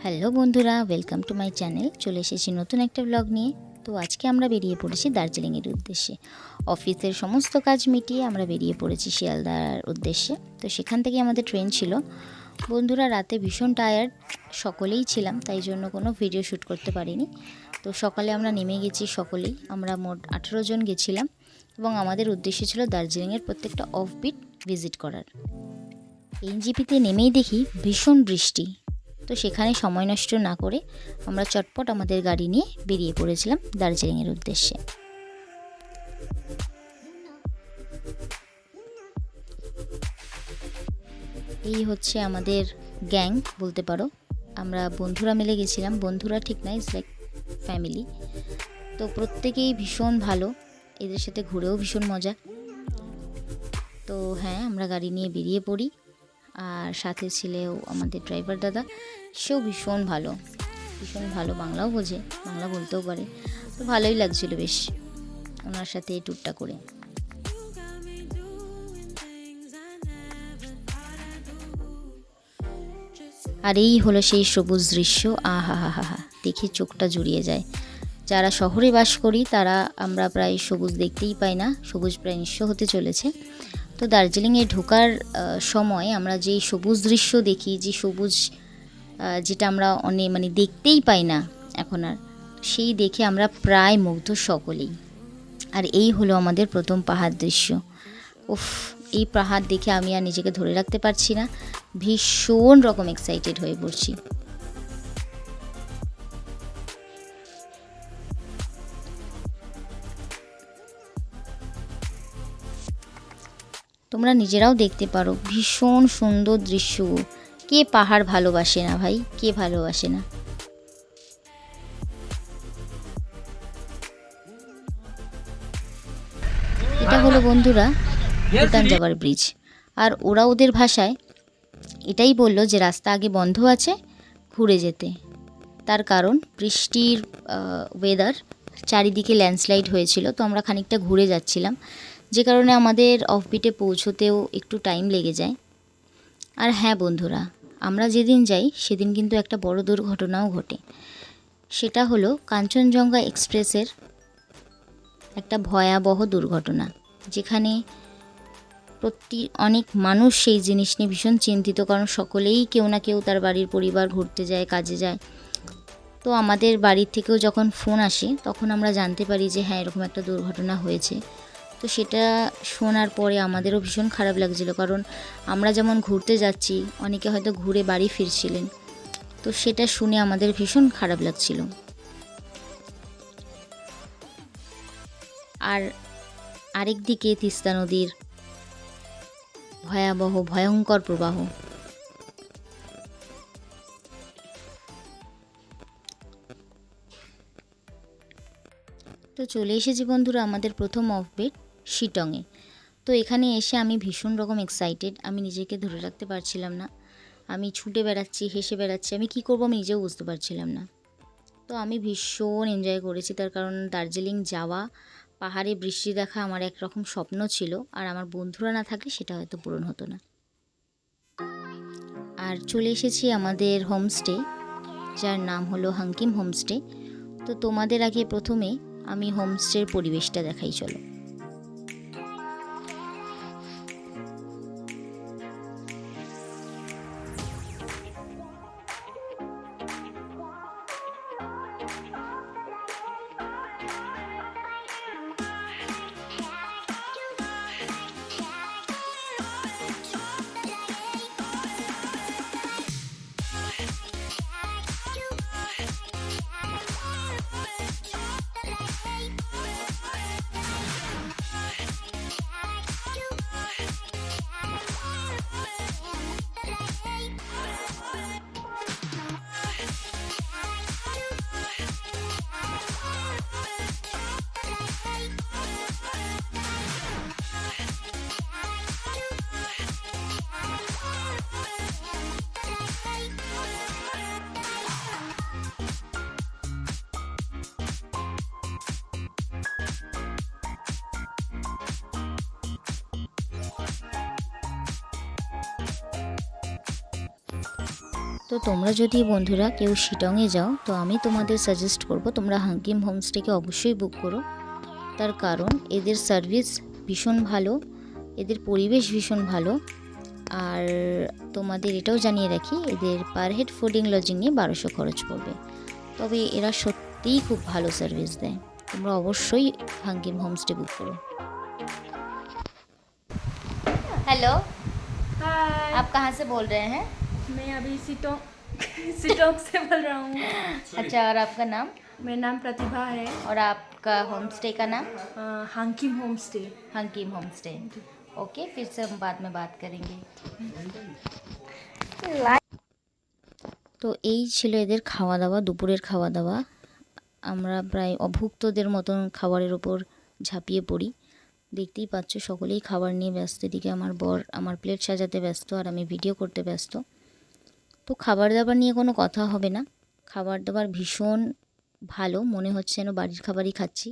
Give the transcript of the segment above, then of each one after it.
Hello বন্ধুরা, welcome to my channel. চলে এসেছি নতুন একটা ব্লগ নিয়ে। তো আজকে আমরা বেরিয়ে পড়েছি দার্জিলিংয়ের উদ্দেশ্যে। অফিসের সমস্ত কাজ মিটিয়ে আমরা বেরিয়ে পড়েছি শিয়ালদার উদ্দেশ্যে। তো সেখান থেকে আমাদের ট্রেন ছিল। বন্ধুরা রাতে ভীষণ টায়ার্ড, সকলেই ছিলাম, তাই জন্য কোনো ভিডিও শ্যুট করতে পারিনি। তো সকালে আমরা নেমে গেছি সকলেই, আমরা মোট 18 জন গেছিলাম এবং আমাদের উদ্দেশ্য ছিল দার্জিলিংয়ের প্রত্যেকটা অফবিট ভিজিট করার। এনজিপিতে নেমেই দেখি ভীষণ বৃষ্টি। তো সেখানে সময় নষ্ট না করে আমরা চটপট আমাদের গাড়ি নিয়ে বেরিয়ে পড়েছিলাম দার্জিলিংয়ের উদ্দেশ্যে। এই হচ্ছে আমাদের গ্যাং বলতে পারো, আমরা বন্ধুরা মিলে গেছিলাম। বন্ধুরা ঠিক না, ইটস লাইক ফ্যামিলি। তো প্রত্যেকেই ভীষণ ভালো, এদের সাথে ঘুরেও ভীষণ মজা। তো হ্যাঁ, আমরা গাড়ি নিয়ে বেরিয়ে পড়ি। আর সাথে ছিলেও আমাদের ড্রাইভার দাদা, সেও ভীষণ ভালো, বাংলাও বোঝে, বাংলা বলতেও পারে। তো ভালোই লাগছিল বেশ ওনার সাথে এই ট্যুরটা করে। আর এই হলো সেই সবুজ দৃশ্য, আহা হা হা হা, দেখে চোখটা জুড়িয়ে যায়। যারা শহরে বাস করি তারা আমরা প্রায় সবুজ দেখতেই পাই না, সবুজ প্রায় নিঃস্ব হতে চলেছে। তো দার্জিলিংয়ে ঢোকার সময় আমরা যেই সবুজ দৃশ্য দেখি, যে সবুজ যেটা আমরা দেখতেই পাই না এখন আর, সেই দেখে আমরা প্রায় মুগ্ধ সকলেই। আর এই হলো আমাদের প্রথম পাহাড় দৃশ্য। উফ, এই পাহাড় দেখে আমি আর নিজেকে ধরে রাখতে পারছি না, ভীষণ রকম এক্সাইটেড হয়ে পড়ছি। তোমরা নিজেরাও দেখতে পারো, ভীষণ সুন্দর দৃশ্য। কে পাহাড় ভালোবাসে না ভাই, কে ভালোবাসে না। এটা হলো বন্ধুরা ভুটান যাবার ব্রিজ। আর ওরা ওদের ভাষায় এটাই বললো যে রাস্তা আগে বন্ধ আছে, ঘুরে যেতে। তার কারণ বৃষ্টির ওয়েদার, চারিদিকে ল্যান্ডস্লাইড হয়েছিল, তো আমরা খানিকটা ঘুরে যাচ্ছিলাম, যে কারণে আমাদের অফবিটে পৌঁছতেও একটু টাইম লেগে যায়। আর হ্যাঁ বন্ধুরা, আমরা যেদিন যাই সেদিন কিন্তু একটা বড় দুর্ঘটনাও ঘটে। সেটা হলো কাঞ্চনজঙ্ঘা এক্সপ্রেসের একটা ভয়াবহ দুর্ঘটনা, যেখানে অনেক মানুষ সেই জিনিস নিয়ে ভীষণ চিন্তিত, কারণ সকলেই কেউ না কেউ তার বাড়ির পরিবার ঘুরতে যায়, কাজে যায়। তো আমাদের বাড়ির থেকেও যখন ফোন আসে তখন আমরা জানতে পারি যে হ্যাঁ, এরকম একটা দুর্ঘটনা হয়েছে। তো সেটা শোনার পরে আমাদেরও ভীষণ খারাপ লাগছিল, কারণ আমরা যেমন ঘুরতে যাচ্ছি, অনেকে হয়তো ঘুরে বাড়ি ফিরছিলেন। তো সেটা শুনে আমাদের ভীষণ খারাপ লাগছিল। আর আরেক দিকে তিস্তা নদীর ভয়ঙ্কর প্রবাহ। তো চলে এসেছি বন্ধুরা আমাদের প্রথম অফবিট শিটংয়ে। তো এখানে এসে আমি ভীষণ রকম এক্সাইটেড, আমি নিজেকে ধরে রাখতে পারছিলাম না। আমি ছুটে বেড়াচ্ছি, হেসে বেড়াচ্ছি, আমি কী করবো আমি নিজেও বুঝতে পারছিলাম না। তো আমি ভীষণ এনজয় করেছি, তার কারণ দার্জিলিং যাওয়া, পাহাড়ে বৃষ্টি দেখা আমার একরকম স্বপ্ন ছিল, আর আমার বন্ধুরা না থাকলে সেটা হয়তো পূরণ হতো না। আর চলে এসেছি আমাদের হোমস্টে, যার নাম হলো হাঙ্কিম হোমস্টে। তো তোমাদের আগে প্রথমে আমি হোমস্টের পরিবেশটা দেখাই, চলো। তো তোমরা যদি বন্ধুরা কেউ শিলংয়ে যাও তো আমি তোমাদের সাজেস্ট করব তোমরা হাঙ্কিম হোমস্টেকে অবশ্যই বুক করো। তার কারণ এদের সার্ভিস ভীষণ ভালো, এদের পরিবেশ ভীষণ ভালো। আর তোমাদের এটাও জানিয়ে রাখি, এদের পার হেড ফুডিং লজিং নিয়ে 1200 খরচ পড়বে। তবে এরা সত্যিই খুব ভালো সার্ভিস দেয়, তোমরা অবশ্যই হাঙ্কিম হোমস্টে বুক করো। हेलो, हाय। आप कहाँ से बोल रहे हैं? मैं अभी सिटोंग से बोल रहा हूँ। अच्छा, और आपका नाम मेरा नाम प्रतिभा है। और आपका होमस्टे का नाम? हांकिम होम स्टे। हंकीम होमस्टे। ओके, फिर से हम बाद में बात करेंगे। তো এই ছিল এদের খাওয়া দাওয়া, দুপুরের খাওয়া দাওয়া। আমরা প্রায় অভুক্তদের মতন খাবারের ওপর ঝাঁপিয়ে পড়ি। দেখতেই পাচ্ছ সকলেই খাবার নিয়ে ব্যস্ত। এদিকে আমার বর আমার প্লেট সাজাতে ব্যস্ত আর আমি ভিডিও করতে ব্যস্ত। তো খাবার দাবার নিয়ে কোনো কথা হবে না, খাবার দাবার ভীষণ ভালো, মনে হচ্ছে যেন বাড়ির খাবারই খাচ্ছি।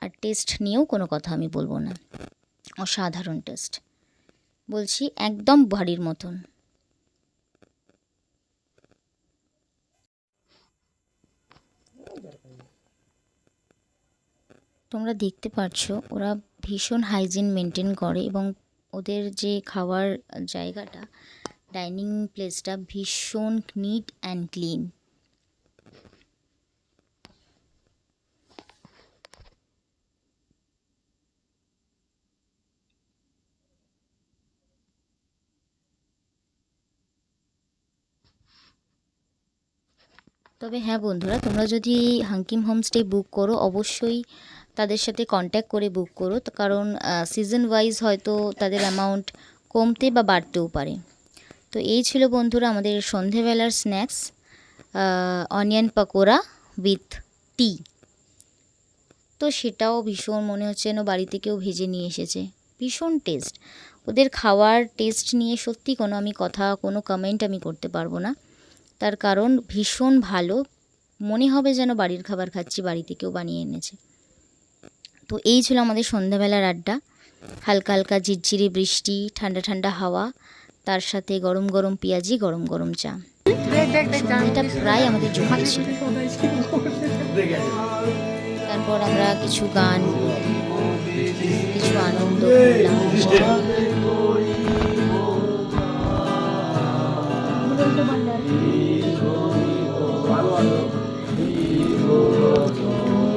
আর টেস্ট নিয়েও কোনো কথা আমি বলবো না, অসাধারণ টেস্ট, বলছি একদম বাড়ির মতন। তোমরা দেখতে পাচ্ছো ওরা ভীষণ হাইজিন মেনটেন করে এবং ওদের যে খাওয়ার জায়গাটা, ডাইনিং প্লেসটা ভীষণ নিট অ্যান্ড ক্লিন। তবে হ্যাঁ বন্ধুরা, তোমরা যদি হাঙ্কিম হোমস্টে বুক করো অবশ্যই তাদের সাথে কন্ট্যাক্ট করে বুক করো, কারণ সিজন ওয়াইজ হয়তো তাদের অ্যামাউন্ট কমতে বা বাড়তেও পারে। তো এই ছিল বন্ধুরা আমাদের সন্ধেবেলার স্ন্যাক্স, অনিয়ন পকোড়া উইথ টি। তো সেটাও ভীষণ মনে হচ্ছে যেন বাড়িতে কেউ ভেজে নিয়ে এসেছে, ভীষণ টেস্ট। ওদের খাওয়ার টেস্ট নিয়ে সত্যি কোনো কমেন্ট আমি করতে পারবো না, তার কারণ ভীষণ ভালো, মনে হবে যেন বাড়ির খাবার খাচ্ছি, বাড়িতে কেউ বানিয়ে এনেছে। তো এই ছিল আমাদের সন্ধ্যাবেলার আড্ডা, হালকা হালকা ঝিরঝিরি বৃষ্টি, ঠান্ডা ঠান্ডা হাওয়া, তার সাথে গরম গরম পেঁয়াজি, গরম গরম চা। সন্ধ্যাটা প্রায় আমাদের জমে ছিল। তারপর আমরা কিছু গান, কিছু আনন্দ করলাম।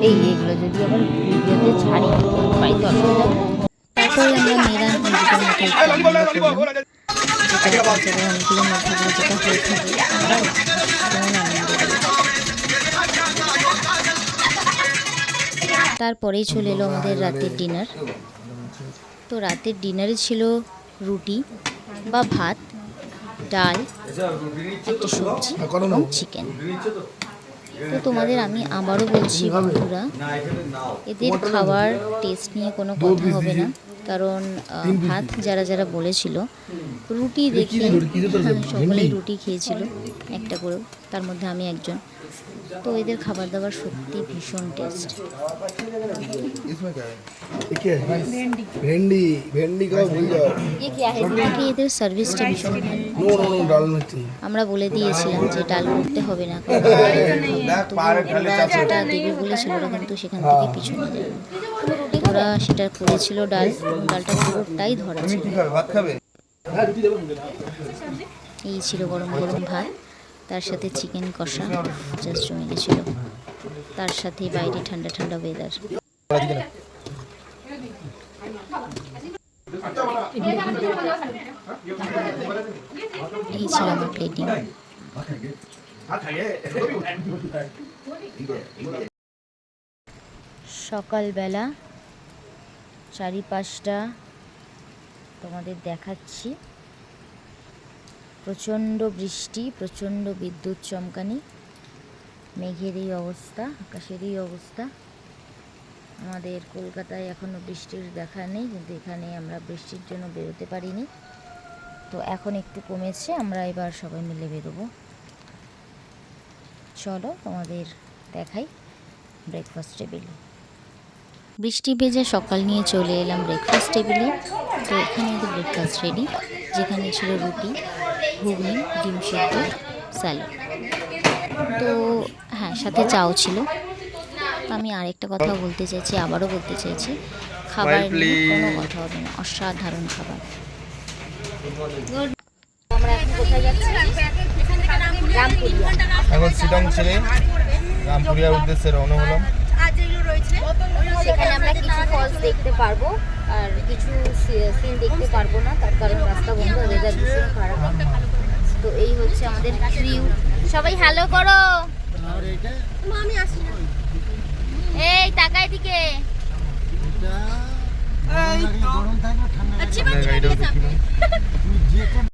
এইগুলো যদি আবার ভিডিওতে ছাড়ি বাড়িতে অসুবিধা হবে। তারপরে আমরা মেয়েরা নিজেদের মতো অনেকগুলো মধ্যে যেটা হয়ে থাকে আমরা ভীষণ আনন্দ করি। তারপরেই চলে এলো আমাদের রাতের ডিনার। তো রাতের ডিনারে ছিল রুটি বা ভাত, ডাল, একটা সবজি এবং চিকেন। তো তোমাদের আমি আবারও বলছি বন্ধুরা, এদের খাবার টেস্ট নিয়ে কোনো কথা হবে না, কারণ ভাত যারা যারা বলেছিল, রুটি দেখে সকলেই রুটি খেয়েছিল একটা করেও, তার মধ্যে আমি একজন। তো এদের খাবার দাবার সত্যি ভীষণ টেস্ট। এদের সার্ভিসটা ভীষণ ভালো। আমরা বলে দিয়েছিলাম যে ডাল করতে হবে না, ওরা যেটা দেবে বলেছিল ওরা কিন্তু সেখান থেকে পিছনে যায়, ওরা সেটা করেছিল ডাল, ডালটা পুরোটাই ধরা ছিল। এই ছিল গরম গরম ভাত, তার সাথে চিকেন কষা, জাস্ট জমে গেছিল, তার সাথে বাইরে ঠান্ডা ঠান্ডা ওয়েদার। এই ছিল আমার প্লেটিং। সকালবেলা 4:30 তোমাদের দেখাচ্ছি, প্রচণ্ড বৃষ্টি, প্রচণ্ড বিদ্যুৎ চমকানি, মেঘের এই অবস্থা, আকাশের এই অবস্থা। আমাদের কলকাতায় এখনও বৃষ্টির দেখা নেই, কিন্তু এখানে আমরা বৃষ্টির জন্য বেরোতে পারিনি। তো এখন একটু কমেছে, আমরা এবার সবাই মিলে বেরোবো। চলো তোমাদের দেখাই ব্রেকফাস্ট টেবিলে। বৃষ্টি ভেজা সকাল নিয়ে চলে এলাম ব্রেকফাস্ট টেবিলে। তো এখানে ব্রেকফাস্ট রেডি, যেখানে ছিল রুটি, ঘুগনি, ডিম সিদ্ধ, স্যালাড। তো হ্যাঁ, সাথে চাও ছিল। তো আমি আরেকটা কথা বলতে চাইছি, আবারও বলতে চাইছি, খাবার নিয়ে কোনো কথা হবে না, অসাধারণ খাবার। আমরা এখন কোথায় যাচ্ছি? রামপুরিয়া। এখন শিলং ছেড়ে রামপুরিয়ার উদ্দেশ্যে রওনা হলাম। সেখানে আমরা কিছু ফলস দেখতে পারবো আর কিছু সিন দেখতে পারবো না, তার কারণ রাস্তা বন্ধ, ওয়েদার ভীষণ খারাপ। তো এই হচ্ছে আমাদের ক্রিউ। সবাই হ্যালো করো। এই টাকায় দিকে গাড়িটাও দেখিলাম।